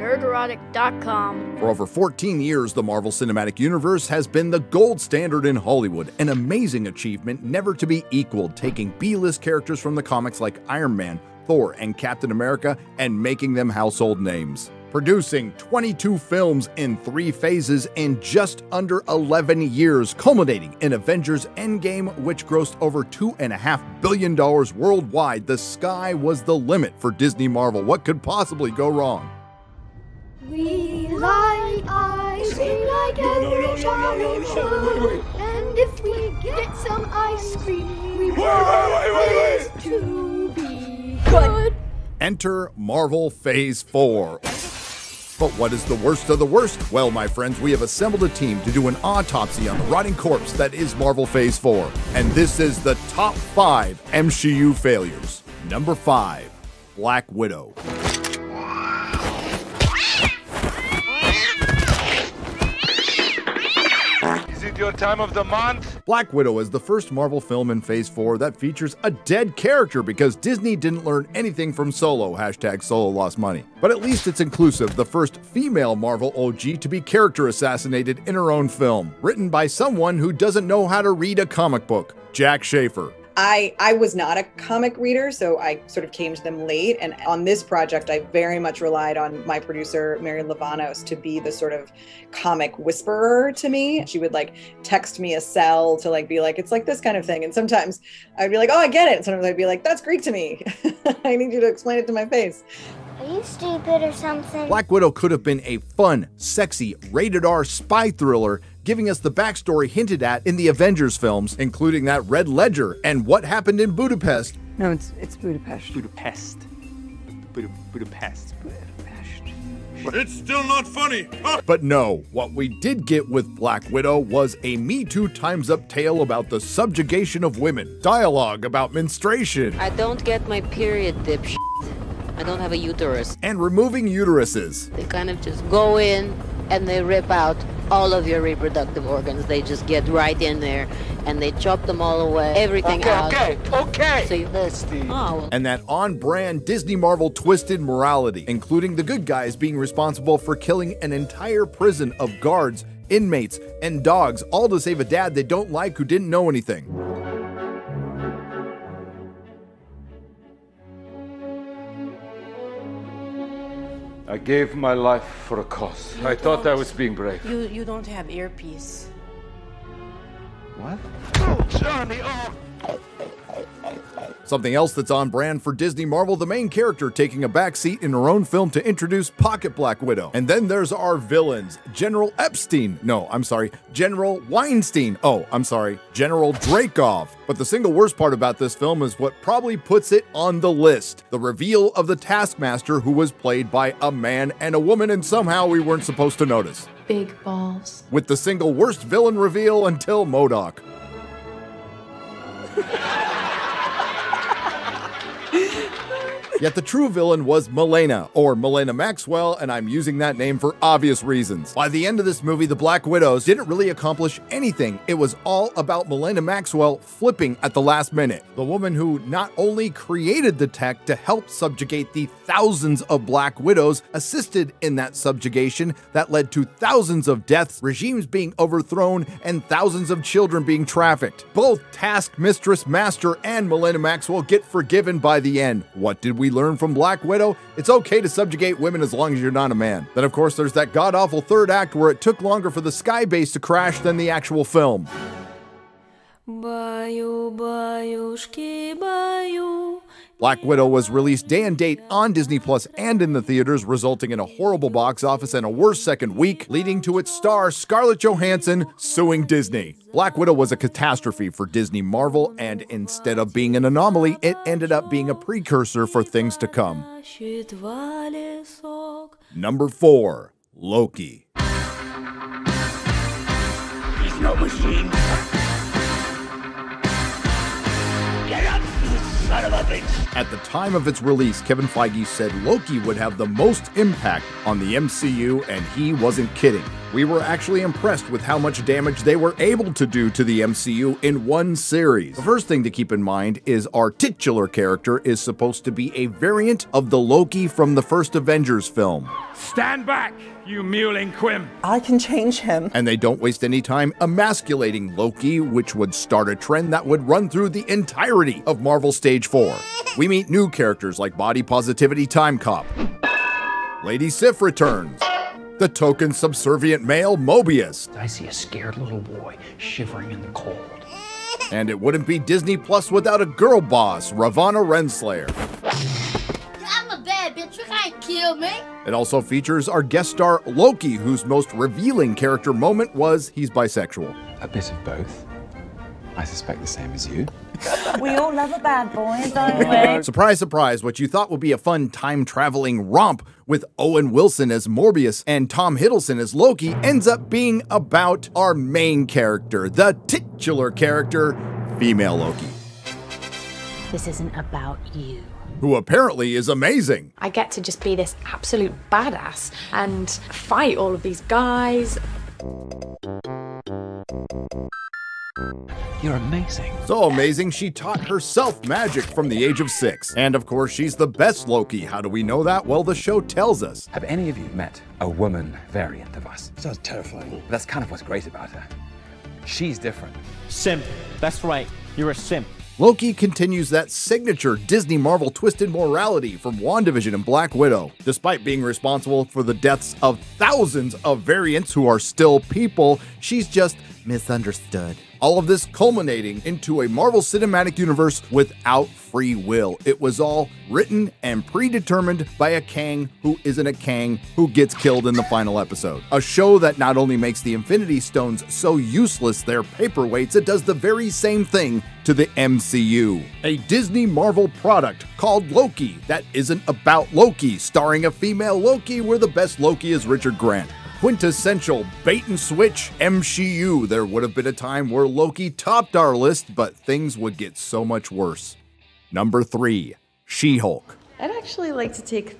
Nerdrotic.com. For over 14 years, the Marvel Cinematic Universe has been the gold standard in Hollywood, an amazing achievement never to be equaled, taking B-list characters from the comics like Iron Man, Thor, and Captain America and making them household names. Producing 22 films in 3 phases in just under 11 years, culminating in Avengers Endgame, which grossed over $2.5 billion worldwide. The sky was the limit for Disney Marvel. What could possibly go wrong? We like ice, we like every child should. And if we get some ice cream, we want it to be good. Enter Marvel Phase 4. But what is the worst of the worst? Well, my friends, we have assembled a team to do an autopsy on the rotting corpse that is Marvel Phase 4. And this is the top 5 MCU failures. Number 5, Black Widow. Your time of the month. Black Widow is the first Marvel film in Phase 4 that features a dead character because Disney didn't learn anything from Solo, hashtag Solo lost money. But at least it's inclusive, the first female Marvel OG to be character assassinated in her own film, written by someone who doesn't know how to read a comic book, Jack Schaefer. I was not a comic reader, so I sort of came to them late. And on this project, I very much relied on my producer, Mary Lavanos, to be the sort of comic whisperer to me. She would like text me a cell to like be like, it's like this kind of thing. And sometimes I'd be like, oh, I get it. And sometimes I'd be like, that's Greek to me. I need you to explain it to my face. Are you stupid or something? Black Widow could have been a fun, sexy, rated-R spy thriller, giving us the backstory hinted at in the Avengers films, including that Red Ledger and what happened in Budapest. No, it's Budapest. Budapest. Budapest. But it's still not funny. But no, what we did get with Black Widow was a Me Too Time's Up tale about the subjugation of women, dialogue about menstruation. I don't get my period, dipshit. I don't have a uterus. And removing uteruses. They kind of just go in and they rip out all of your reproductive organs. They just get right in there and they chop them all away. Everything out. Okay. So you And that on-brand Disney Marvel twisted morality, including the good guys being responsible for killing an entire prison of guards, inmates, and dogs, all to save a dad they don't like who didn't know anything. I gave my life for a cause. I thought I was being brave. You don't have earpiece. What? Oh, Johnny, oh! Something else that's on brand for Disney Marvel, the main character taking a backseat in her own film to introduce Pocket Black Widow. And then there's our villains, General Epstein. No, I'm sorry, General Weinstein. Oh, I'm sorry, General Dreykov. But the single worst part about this film is what probably puts it on the list. The reveal of the Taskmaster, who was played by a man and a woman, and somehow we weren't supposed to notice. Big balls. With the single worst villain reveal until MODOK. Yet the true villain was Milena, or Milena Maxwell, and I'm using that name for obvious reasons. By the end of this movie, the Black Widows didn't really accomplish anything. It was all about Milena Maxwell flipping at the last minute. The woman who not only created the tech to help subjugate the thousands of Black Widows, assisted in that subjugation that led to thousands of deaths, regimes being overthrown, and thousands of children being trafficked. Both Task Mistress Master and Milena Maxwell get forgiven by the end. What did we learn from Black Widow? It's okay to subjugate women as long as you're not a man. Then of course there's that god-awful third act where it took longer for the sky base to crash than the actual film. Black Widow was released day and date on Disney Plus and in the theaters, resulting in a horrible box office and a worse second week, leading to its star Scarlett Johansson suing Disney. Black Widow was a catastrophe for Disney Marvel, and instead of being an anomaly, it ended up being a precursor for things to come. Number 4, Loki. He's no machine. Get up, you son of a bitch! At the time of its release, Kevin Feige said Loki would have the most impact on the MCU, and he wasn't kidding. We were actually impressed with how much damage they were able to do to the MCU in one series. The first thing to keep in mind is our titular character is supposed to be a variant of the Loki from the first Avengers film. Stand back, you mewling quim. I can change him. And they don't waste any time emasculating Loki, which would start a trend that would run through the entirety of Marvel Stage 4. We meet new characters like Body Positivity Time Cop. Lady Sif returns. The token subservient male Mobius. I see a scared little boy shivering in the cold. And it wouldn't be Disney Plus without a girl boss, Ravonna Renslayer. I'm a bad bitch. You can't kill me. It also features our guest star Loki, whose most revealing character moment was he's bisexual. A bit of both. I suspect the same as you. We all love a bad boy, don't we? Surprise, surprise, what you thought would be a fun time-traveling romp with Owen Wilson as Morbius and Tom Hiddleston as Loki ends up being about our main character, the titular character, female Loki. This isn't about you. Who apparently is amazing. I get to just be this absolute badass and fight all of these guys. You're amazing. So amazing, she taught herself magic from the age of 6. And of course, she's the best Loki. How do we know that? Well, the show tells us. Have any of you met a woman variant of us? Sounds terrifying. But that's kind of what's great about her. She's different. Simp. That's right. You're a simp. Loki continues that signature Disney Marvel twisted morality from WandaVision and Black Widow. Despite being responsible for the deaths of thousands of variants who are still people, she's just misunderstood. All of this culminating into a Marvel Cinematic Universe without free will. It was all written and predetermined by a Kang who isn't a Kang who gets killed in the final episode. A show that not only makes the Infinity Stones so useless they're paperweights, it does the very same thing to the MCU. A Disney Marvel product called Loki that isn't about Loki, starring a female Loki where the best Loki is Richard Grant. Quintessential bait and switch MCU. There would have been a time where Loki topped our list, but things would get so much worse. Number 3, She-Hulk. I'd actually like to take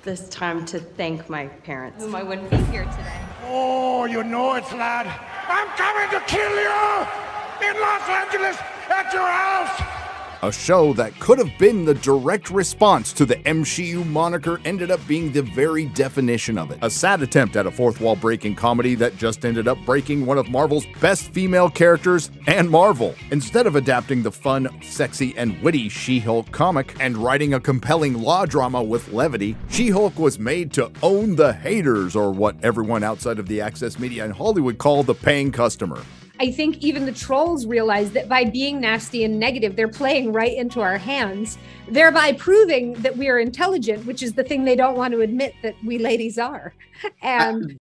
this time to thank my parents, whom I wouldn't be here today. Oh, you know it, lad. I'm coming to kill you in Los Angeles at your house. A show that could have been the direct response to the MCU moniker ended up being the very definition of it. A sad attempt at a fourth wall breaking comedy that just ended up breaking one of Marvel's best female characters and Marvel. Instead of adapting the fun, sexy, and witty She-Hulk comic and writing a compelling law drama with levity, She-Hulk was made to own the haters, or what everyone outside of the Access Media in Hollywood call the paying customer. I think even the trolls realize that by being nasty and negative, they're playing right into our hands, thereby proving that we are intelligent, which is the thing they don't want to admit that we ladies are. And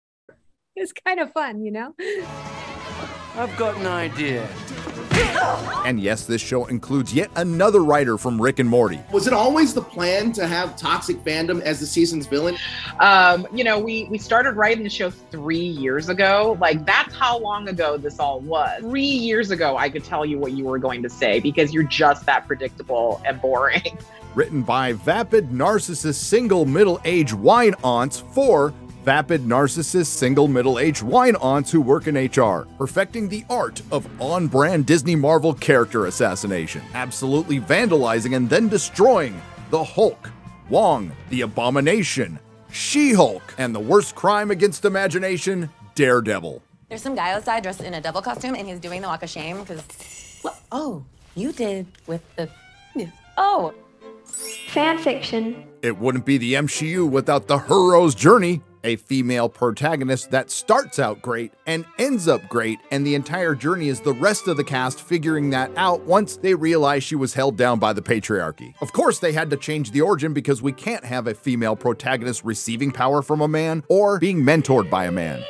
it's kind of fun, you know? I've got an idea. And yes, this show includes yet another writer from Rick and Morty. Was it always the plan to have toxic fandom as the season's villain? You know, we started writing the show 3 years ago. Like, that's how long ago this all was. 3 years ago, I could tell you what you were going to say because you're just that predictable and boring. Written by vapid narcissist single middle-aged wine aunts for vapid narcissist single middle-aged wine aunts who work in HR, perfecting the art of on-brand Disney Marvel character assassination, absolutely vandalizing and then destroying the Hulk, Wong, the Abomination, She-Hulk, and the worst crime against imagination, Daredevil. There's some guy outside dressed in a devil costume and he's doing the walk of shame because, oh, you did with the, oh. Fan fiction. It wouldn't be the MCU without the hero's journey. A female protagonist that starts out great and ends up great, and the entire journey is the rest of the cast figuring that out once they realize she was held down by the patriarchy. Of course, they had to change the origin because we can't have a female protagonist receiving power from a man or being mentored by a man.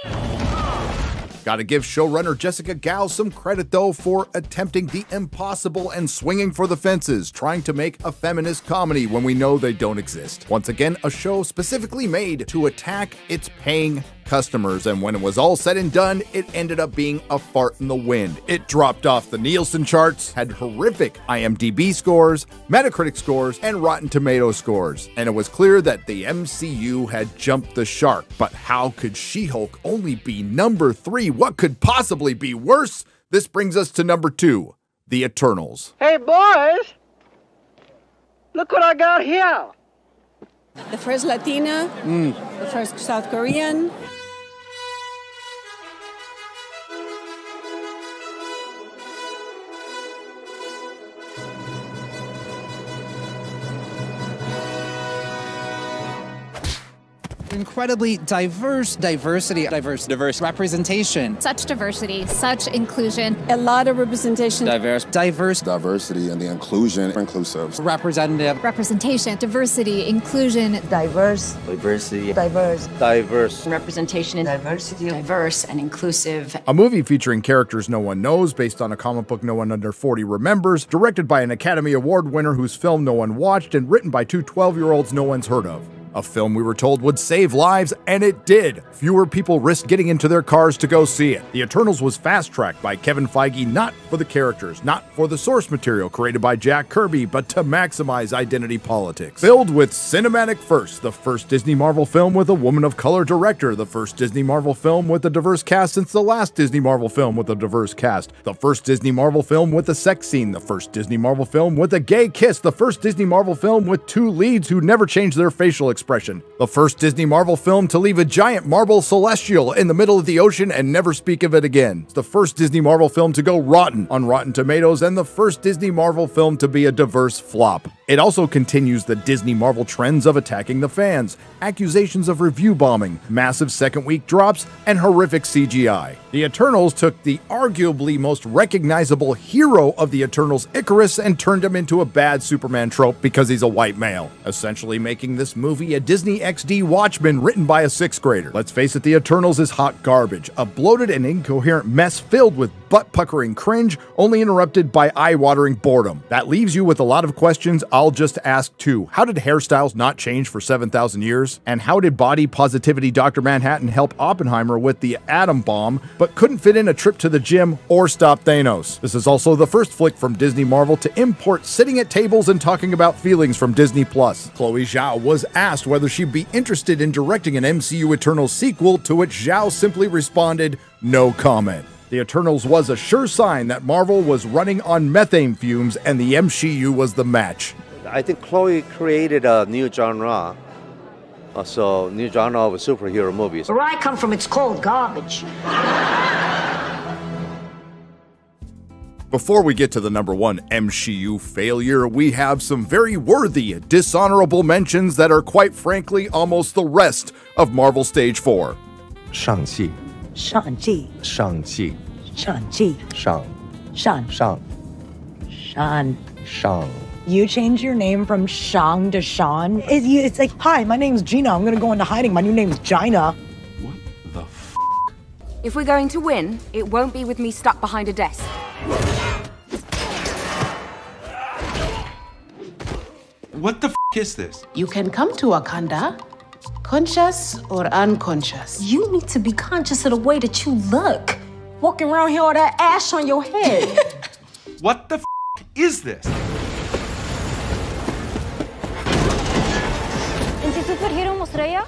Gotta give showrunner Jessica Gao some credit though for attempting the impossible and swinging for the fences, trying to make a feminist comedy when we know they don't exist. Once again, a show specifically made to attack its paying customers, and when it was all said and done, it ended up being a fart in the wind. It dropped off the Nielsen charts, had horrific IMDb scores, Metacritic scores, and Rotten Tomatoes scores, and it was clear that the MCU had jumped the shark. But how could She-Hulk only be number 3? What could possibly be worse? This brings us to number 2, The Eternals. Hey, boys! Look what I got here! The first Latina, the first South Korean. Incredibly diverse diverse representation. Such diversity, such inclusion. A lot of representation. Diverse. Diversity and the inclusive. Representative. Representation, diversity, inclusion. Diverse. Diversity. Diverse. Representation. Diversity. Diverse and inclusive. A movie featuring characters no one knows, based on a comic book no one under 40 remembers, directed by an Academy Award winner whose film no one watched, and written by two 12-year-olds no one's heard of. A film we were told would save lives, and it did. Fewer people risked getting into their cars to go see it. The Eternals was fast-tracked by Kevin Feige not for the characters, not for the source material created by Jack Kirby, but to maximize identity politics. Filled with cinematic firsts, the first Disney Marvel film with a woman of color director, the first Disney Marvel film with a diverse cast since the last Disney Marvel film with a diverse cast, the first Disney Marvel film with a sex scene, the first Disney Marvel film with a gay kiss, the first Disney Marvel film with two leads who never changed their facial expression, the first Disney Marvel film to leave a giant marble celestial in the middle of the ocean and never speak of it again. It's the first Disney Marvel film to go rotten on Rotten Tomatoes, and the first Disney Marvel film to be a diverse flop. It also continues the Disney Marvel trends of attacking the fans, accusations of review bombing, massive second-week drops, and horrific CGI. The Eternals took the arguably most recognizable hero of the Eternals, Icarus, and turned him into a bad Superman trope because he's a white male, essentially making this movie a Disney XD Watchmen written by a 6th grader. Let's face it, the Eternals is hot garbage, a bloated and incoherent mess filled with butt-puckering cringe, only interrupted by eye-watering boredom. That leaves you with a lot of questions. I'll just ask two. How did hairstyles not change for 7,000 years? And how did body positivity Dr. Manhattan help Oppenheimer with the atom bomb, but couldn't fit in a trip to the gym or stop Thanos? This is also the first flick from Disney Marvel to import sitting at tables and talking about feelings from Disney+. Chloe Zhao was asked whether she'd be interested in directing an MCU Eternals sequel, to which Zhao simply responded, "No comment." The Eternals was a sure sign that Marvel was running on methane fumes and the MCU was the match. I think Chloe created a new genre, new genre of superhero movies. Where I come from, it's called garbage. Before we get to the number 1 MCU failure, we have some very worthy, dishonorable mentions that are quite frankly almost the rest of Marvel Stage 4. Shang-Chi. Shang-Chi. Shang-Chi. Shang-Chi. Shang. Shang. Shang. Shan. Shang. You change your name from Shang to Sean? It's like, hi, my name's Gina. I'm gonna go into hiding. My new name's Gina. If we're going to win, it won't be with me stuck behind a desk. What the is this? You can come to Wakanda, conscious or unconscious. You need to be conscious of the way that you look. Walking around here with that ash on your head. What the is this? ¿En si superhero Mostraya?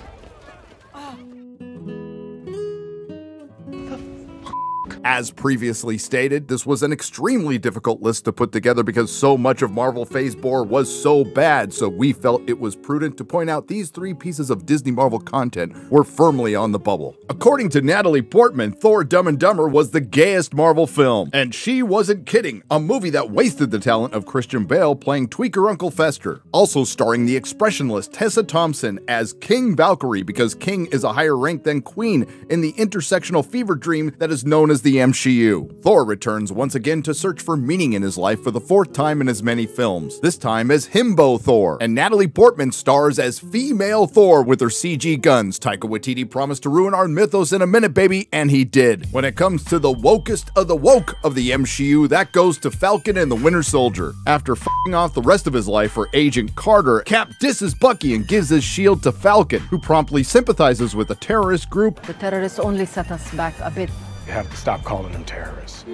As previously stated, this was an extremely difficult list to put together because so much of Marvel Phase 4 was so bad, so we felt it was prudent to point out these 3 pieces of Disney Marvel content were firmly on the bubble. According to Natalie Portman, Thor: Dumb and Dumber was the gayest Marvel film, and she wasn't kidding, a movie that wasted the talent of Christian Bale playing tweaker Uncle Fester. Also starring the expressionless Tessa Thompson as King Valkyrie, because King is a higher rank than Queen in the intersectional fever dream that is known as the the MCU. Thor returns once again to search for meaning in his life for the 4th time in as many films, this time as Himbo Thor. And Natalie Portman stars as female Thor with her CG guns. Taika Waititi promised to ruin our mythos in a minute, baby, and he did. When it comes to the wokest of the woke of the MCU, that goes to Falcon and the Winter Soldier. After f***ing off the rest of his life for Agent Carter, Cap disses Bucky and gives his shield to Falcon, who promptly sympathizes with the terrorist group. The terrorists only set us back a bit. You have to stop calling them terrorists.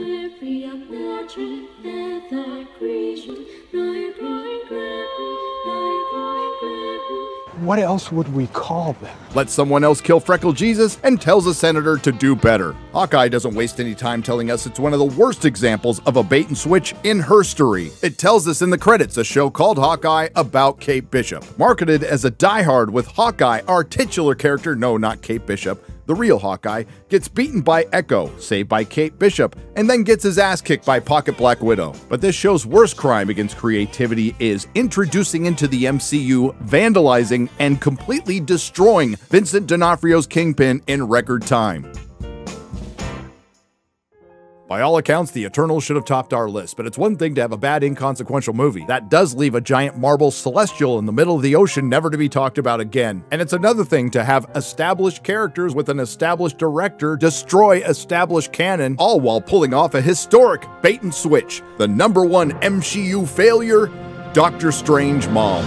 What else would we call them? Lets someone else kill Freckle Jesus and tells a senator to do better. Hawkeye doesn't waste any time telling us it's one of the worst examples of a bait and switch in herstory. It tells us in the credits a show called Hawkeye about Kate Bishop. Marketed as a diehard with Hawkeye, our titular character, no, not Kate Bishop, the real Hawkeye, gets beaten by Echo, saved by Kate Bishop, and then gets his ass kicked by Pocket Black Widow. But this show's worst crime against creativity is introducing into the MCU, vandalizing, and completely destroying Vincent D'Onofrio's Kingpin in record time. By all accounts, The Eternals should have topped our list, but it's one thing to have a bad, inconsequential movie. That does leave a giant marble celestial in the middle of the ocean never to be talked about again. And it's another thing to have established characters with an established director destroy established canon, all while pulling off a historic bait and switch. The #1 MCU failure, Doctor Strange Mom.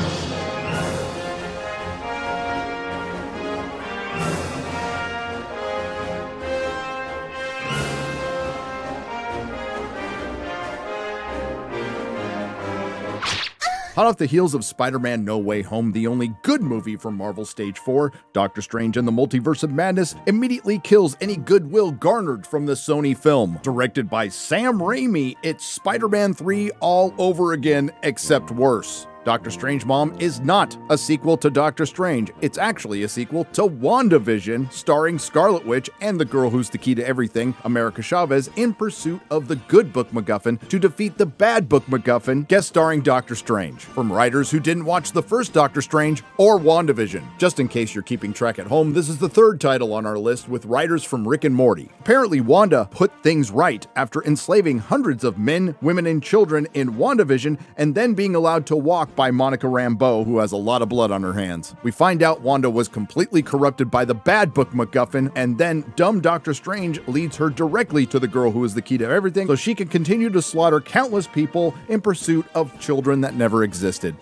Hot off the heels of Spider-Man No Way Home, the only good movie from Marvel Stage 4, Doctor Strange and the Multiverse of Madness immediately kills any goodwill garnered from the Sony film. Directed by Sam Raimi, it's Spider-Man 3 all over again, except worse. Doctor Strange Mom is not a sequel to Doctor Strange. It's actually a sequel to WandaVision, starring Scarlet Witch and the girl who's the key to everything, America Chavez, in pursuit of the good book MacGuffin to defeat the bad book MacGuffin, guest starring Doctor Strange. From writers who didn't watch the first Doctor Strange or WandaVision. Just in case you're keeping track at home, this is the 3rd title on our list with writers from Rick and Morty. Apparently, Wanda put things right after enslaving hundreds of men, women, and children in WandaVision and then being allowed to walk by Monica Rambeau, who has a lot of blood on her hands. We find out Wanda was completely corrupted by the bad book MacGuffin, and then dumb Doctor Strange leads her directly to the girl who is the key to everything so she can continue to slaughter countless people in pursuit of children that never existed.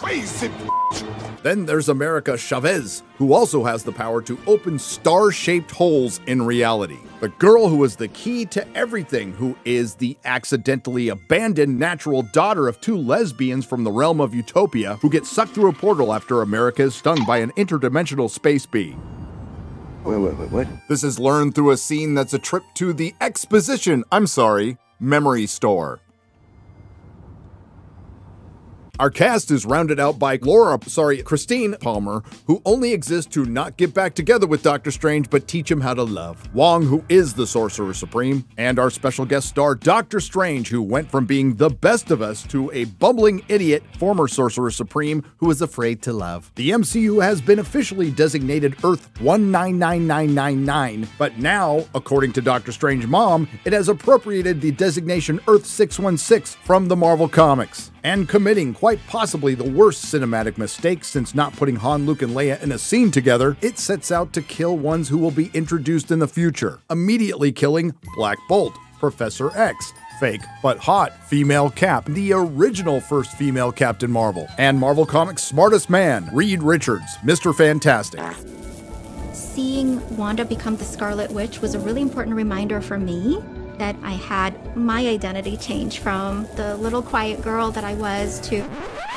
Then there's America Chavez, who also has the power to open star-shaped holes in reality. The girl who is the key to everything, who is the accidentally abandoned natural daughter of 2 lesbians from the realm of Utopia, who get sucked through a portal after America is stung by an interdimensional space bee. What? This is learned through a scene that's a trip to the memory store. Our cast is rounded out by Christine Palmer, who only exists to not get back together with Doctor Strange, but teach him how to love. Wong, who is the Sorcerer Supreme, and our special guest star, Doctor Strange, who went from being the best of us to a bumbling idiot, former Sorcerer Supreme, who is afraid to love. The MCU has been officially designated Earth 199999, but now, according to Doctor Strange Mom, it has appropriated the designation Earth 616 from the Marvel Comics, and committing quite possibly the worst cinematic mistake since not putting Han, Luke, and Leia in a scene together, it sets out to kill ones who will be introduced in the future, immediately killing Black Bolt, Professor X, fake but hot female Cap, the original first female Captain Marvel, and Marvel Comics' smartest man, Reed Richards, Mr. Fantastic. Seeing Wanda become the Scarlet Witch was a really important reminder for me that I had my identity change from the little quiet girl that I was to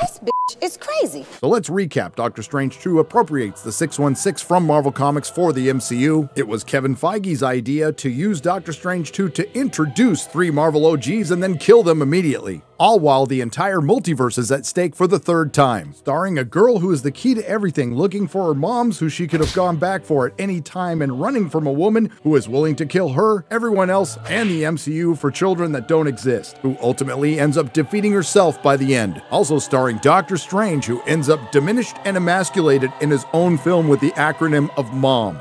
this bitch is crazy. So let's recap. Doctor Strange 2 appropriates the 616 from Marvel Comics for the MCU. It was Kevin Feige's idea to use Doctor Strange 2 to introduce 3 Marvel OGs and then kill them immediately. All while the entire multiverse is at stake for the 3rd time. Starring a girl who is the key to everything, looking for her moms who she could have gone back for at any time, and running from a woman who is willing to kill her, everyone else, and the MCU for children that don't exist, who ultimately ends up defeating herself by the end. Also starring Doctor Strange, who ends up diminished and emasculated in his own film with the acronym of MOM.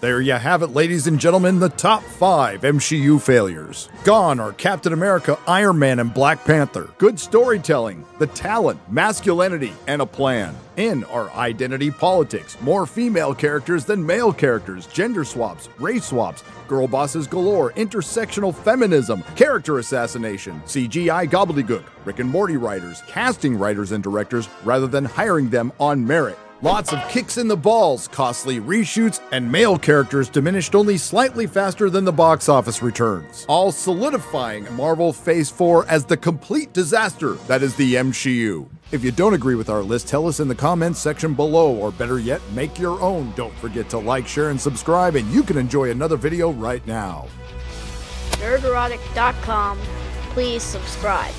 There you have it, ladies and gentlemen, the top 5 MCU failures. Gone are Captain America, Iron Man, and Black Panther. Good storytelling, the talent, masculinity, and a plan. In are identity politics, more female characters than male characters, gender swaps, race swaps, girl bosses galore, intersectional feminism, character assassination, CGI gobbledygook, Rick and Morty writers, casting writers and directors rather than hiring them on merit. Lots of kicks in the balls, costly reshoots, and male characters diminished only slightly faster than the box office returns, all solidifying Marvel Phase 4 as the complete disaster that is the MCU. If you don't agree with our list, tell us in the comments section below, or better yet, make your own. Don't forget to like, share, and subscribe, and you can enjoy another video right now. Nerdrotic.com. Please subscribe.